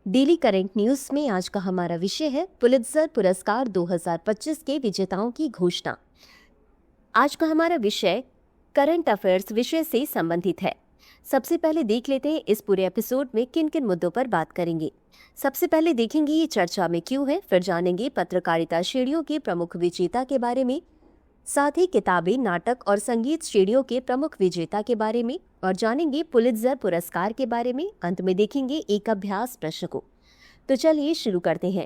Daily current news में आज का हमारा विषय है पुलित्जर पुरस्कार 2025 के विजेताओं की घोषणा। आज का हमारा विषय करंट अफेयर्स विषय से संबंधित है। सबसे पहले देख लेते हैं इस पूरे एपिसोड में किन किन मुद्दों पर बात करेंगे। सबसे पहले देखेंगे ये चर्चा में क्यों है, फिर जानेंगे पत्रकारिता श्रेणियों के प्रमुख विजेता के बारे में, साथ ही किताबें, नाटक और संगीत श्रेणियों के प्रमुख विजेता के बारे में और जानेंगे पुलित्जर पुरस्कार के बारे में। अंत में देखेंगे एक अभ्यास प्रश्न को। तो चलिए शुरू करते हैं।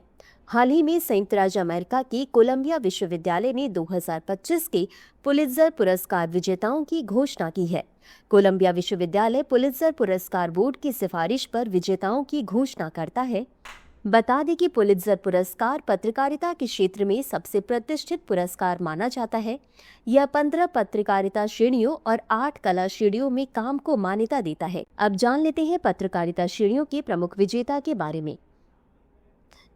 हाल ही में संयुक्त राज्य अमेरिका के कोलंबिया विश्वविद्यालय ने 2025 के पुलित्जर पुरस्कार विजेताओं की घोषणा की है। कोलंबिया विश्वविद्यालय पुलित्जर पुरस्कार बोर्ड की सिफारिश पर विजेताओं की घोषणा करता है। बता दें कि पुलित्जर पुरस्कार पत्रकारिता के क्षेत्र में सबसे प्रतिष्ठित पुरस्कार माना जाता है। यह 15 पत्रकारिता श्रेणियों और 8 कला श्रेणियों में काम को मान्यता देता है। अब जान लेते हैं पत्रकारिता श्रेणियों के प्रमुख विजेता के बारे में।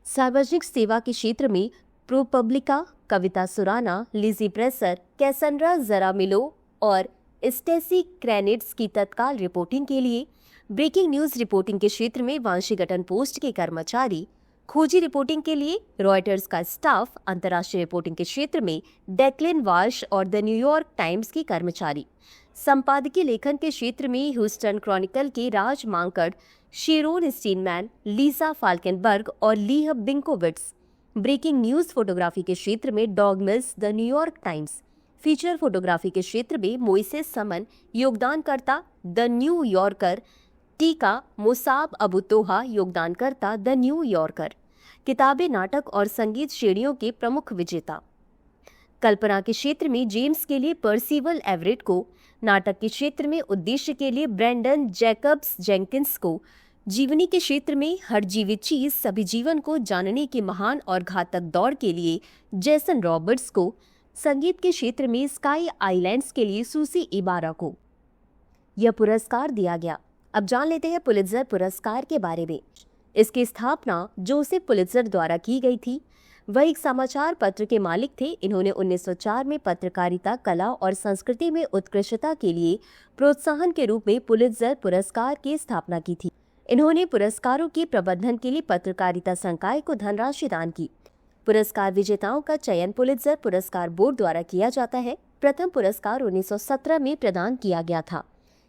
सार्वजनिक सेवा के क्षेत्र में प्रोपब्लिका, कविता सुराना, लिजी प्रेसर, कैसंड्रा ज़रामिलो और स्टेसी क्रेनिट्स की तत्काल रिपोर्टिंग के लिए, ब्रेकिंग न्यूज रिपोर्टिंग के क्षेत्र में वाशिंगटन पोस्ट के कर्मचारी, खोजी रिपोर्टिंग के लिए रॉयटर्स का स्टाफ, अंतर्राष्ट्रीय रिपोर्टिंग के क्षेत्र में डेक्लेन वाल्श और द न्यूयॉर्क टाइम्स के कर्मचारी, संपादकीय लेखन के क्षेत्र में ह्यूस्टन क्रॉनिकल के राज मांकड़, शेरोन स्टीनमैन, लीसा फाल्केनबर्ग और लीह बिंकोविट्स, ब्रेकिंग न्यूज फोटोग्राफी के क्षेत्र में dog mills, the New York times, feature photography के क्षेत्र में मोइसेस समन, योगदानकर्ता द न्यू यॉर्कर, टीका मुसाब अबू तोहा, योगदानकर्ता द न्यू यॉर्कर, किताबें, नाटक और संगीत श्रेणियों के प्रमुख विजेता। कल्पना के क्षेत्र में जेम्स के लिए पर्सिवल एवरेट को, नाटक के क्षेत्र में उद्देश्य के लिए ब्रेंडन जैकब्स जेंकिंस को, जीवनी के क्षेत्र में हर जीवित चीज सभी जीवन को जानने की महान और घातक दौड़ के लिए जेसन रॉबर्ट्स को, संगीत के क्षेत्र में स्काई आइलैंड्स के लिए सूसी इबारा को यह पुरस्कार दिया गया। अब जान लेते हैं पुलित्जर पुरस्कार के बारे में। इसकी स्थापना जोसेफ पुलित्जर द्वारा की गई थी। वह एक समाचार पत्र के मालिक थे। इन्होंने 1904 में पत्रकारिता, कला और संस्कृति में उत्कृष्टता के लिए प्रोत्साहन के रूप में पुलित्जर पुरस्कार की स्थापना की थी। इन्होंने पुरस्कारों के प्रबंधन के लिए पत्रकारिता संकाय को धनराशि दान की। पुरस्कार विजेताओं का चयन पुलित्जर पुरस्कार बोर्ड द्वारा किया जाता है। प्रथम पुरस्कार 1917 में प्रदान किया गया था।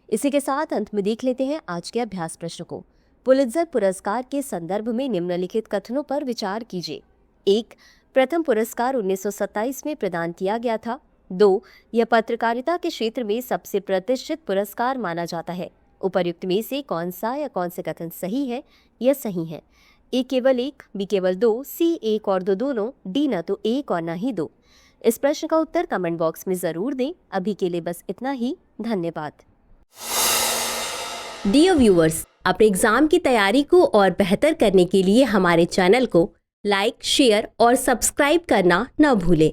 इसी के साथ अंत में देख लेते हैं आज के अभ्यास प्रश्न को। पुलित्जर पुरस्कार के संदर्भ में निम्नलिखित कथनों पर विचार कीजिए। 1. प्रथम पुरस्कार 1927 में प्रदान किया गया था। 2. यह पत्रकारिता के क्षेत्र में सबसे प्रतिष्ठित पुरस्कार माना जाता है। उपर्युक्त में से कौन सा या कौन से कथन सही है? यह सही है। ए केवल 1, बी केवल 2, सी 1 और 2 दोनों, डी न तो 1 और न ही 2। इस प्रश्न का उत्तर कमेंट बॉक्स में जरूर दें। अभी के लिए बस इतना ही। धन्यवाद। डियर व्यूअर्स, अपने एग्जाम की तैयारी को और बेहतर करने के लिए हमारे चैनल को लाइक, शेयर और सब्सक्राइब करना न भूलें।